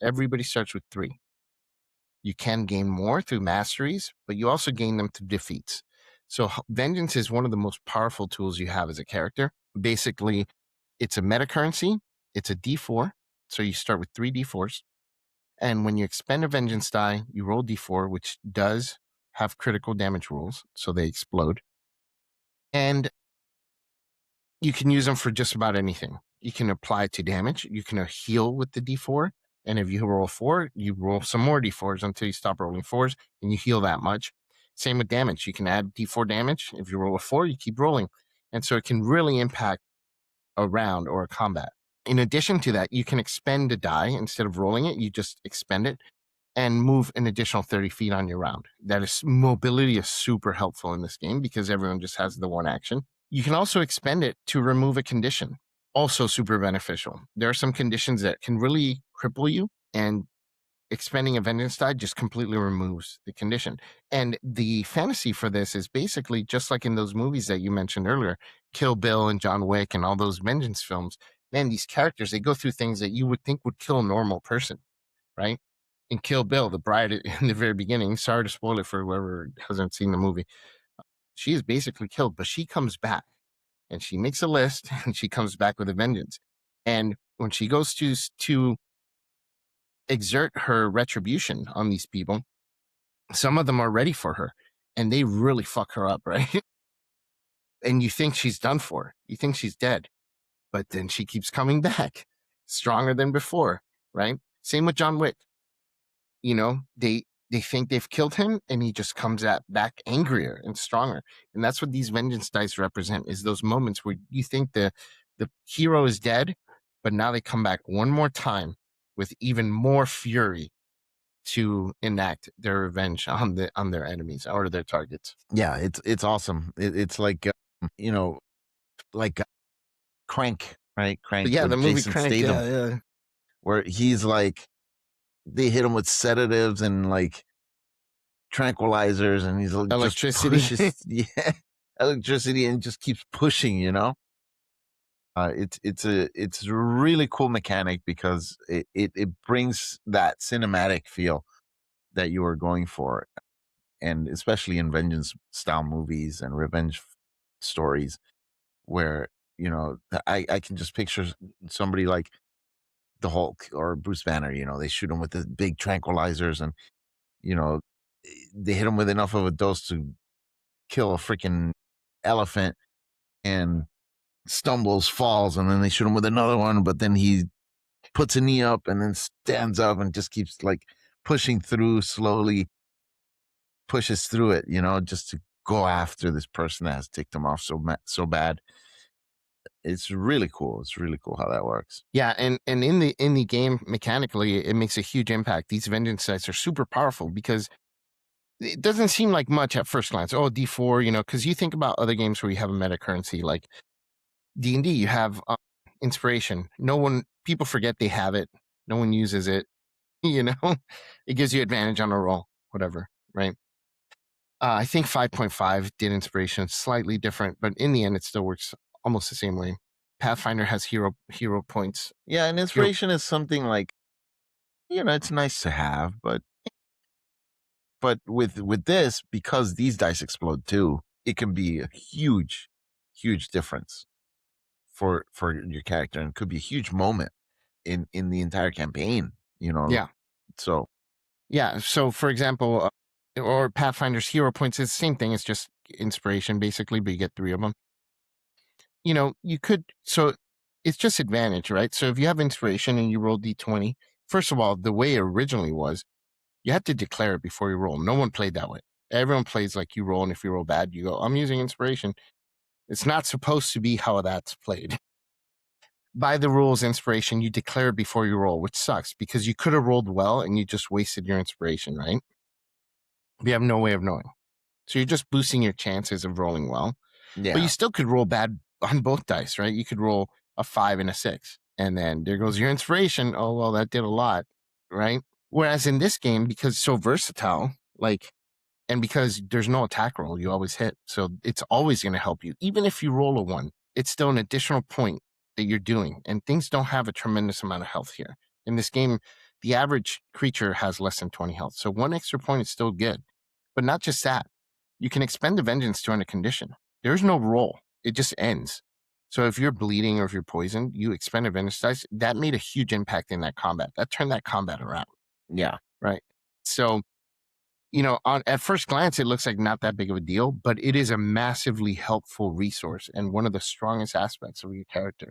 Everybody starts with 3. You can gain more through masteries, but you also gain them through defeats. So vengeance is one of the most powerful tools you have as a character. Basically, it's a meta currency. It's a D4. So you start with 3 D4s. And when you expend a vengeance die, you roll D4, which does have critical damage rules. So they explode. And you can use them for just about anything. You can apply it to damage. You can heal with the D4. And if you roll 4, you roll some more D4s until you stop rolling 4s and you heal that much. Same with damage. You can add D4 damage. If you roll a 4, you keep rolling. And so it can really impact a round or a combat. In addition to that, you can expend a die. Instead of rolling it, you just expend it and move an additional 30 feet on your round. Mobility is super helpful in this game because everyone just has the one action. You can also expend it to remove a condition. Also super beneficial. There are some conditions that can really cripple you, and expending a vengeance die just completely removes the condition. And the fantasy for this is basically just like in those movies that you mentioned earlier, Kill Bill and John Wick and all those vengeance films. Man, these characters, they go through things that you would think would kill a normal person, right? In Kill Bill, the bride in the very beginning, sorry to spoil it for whoever hasn't seen the movie, she is basically killed, but she comes back and she makes a list and she comes back with a vengeance. And when she goes to exert her retribution on these people, some of them are ready for her and they really fuck her up, right? And you think she's done for, you think she's dead, but then she keeps coming back stronger than before, right? Same with John Wick. You know, they think they've killed him and he just comes back angrier and stronger. And that's what these vengeance dice represent, is those moments where you think the hero is dead, but now they come back one more time with even more fury to enact their revenge on their enemies or their targets. Yeah, it's awesome. It's like like Crank, right? Crank. Yeah, with the movie Jason Crank. Statham, Yeah. where he's like, they hit him with sedatives and like tranquilizers, and he's like, Electricity. just pushes, electricity, and just keeps pushing. It's a really cool mechanic because it brings that cinematic feel that you were going for, and especially in vengeance style movies and revenge stories, where I can just picture somebody like the Hulk or Bruce Banner. They shoot him with the big tranquilizers, and they hit him with enough of a dose to kill a freaking elephant, and stumbles, falls, and then they shoot him with another one, but then he puts a knee up and then stands up and just keeps like pushing through, slowly pushes through it, just to go after this person that has ticked him off so bad. It's really cool. It's really cool how that works. Yeah, and in the game, mechanically, it makes a huge impact. These vengeance dice are super powerful because it doesn't seem like much at first glance. Oh, D4, because you think about other games where you have a meta currency like D&D, you have inspiration. People forget they have it. No one uses it. It gives you advantage on a roll, whatever, right? I think 5.5 did inspiration slightly different, but in the end, it still works almost the same way. Pathfinder has hero points. Yeah, and inspiration is something like, it's nice to have, but with this, because these dice explode too, it can be a huge difference for your character, and it could be a huge moment in the entire campaign. Yeah. So yeah. So for example, or Pathfinder's hero points is the same thing. It's just inspiration basically, but you get 3 of them. So it's just advantage, right? So if you have inspiration and you roll D20, first of all, the way it originally was, you had to declare it before you roll. No one played that way. Everyone plays like you roll, and if you roll bad, you go, I'm using inspiration. It's not supposed to be how that's played. By the rules, inspiration, you declare it before you roll, which sucks because you could have rolled well and you just wasted your inspiration, right? You have no way of knowing. So you're just boosting your chances of rolling well. yeah, But you still could roll bad on both dice, right? You could roll a 5 and a 6, and then there goes your inspiration. Oh, well, that did a lot, right? Whereas in this game, because it's so versatile, and because there's no attack roll, you always hit. So it's always going to help you. Even if you roll a 1, it's still an additional point that you're doing. And things don't have a tremendous amount of health here. In this game, the average creature has less than 20 health. So 1 extra point is still good. But not just that. You can expend the vengeance to end a condition. There's no roll. It just ends. So if you're bleeding or if you're poisoned, you expend a vengeance dice. That made a huge impact in that combat. That turned that combat around. Yeah. Right. So, at first glance, it looks like not that big of a deal, but it is a massively helpful resource and one of the strongest aspects of your character.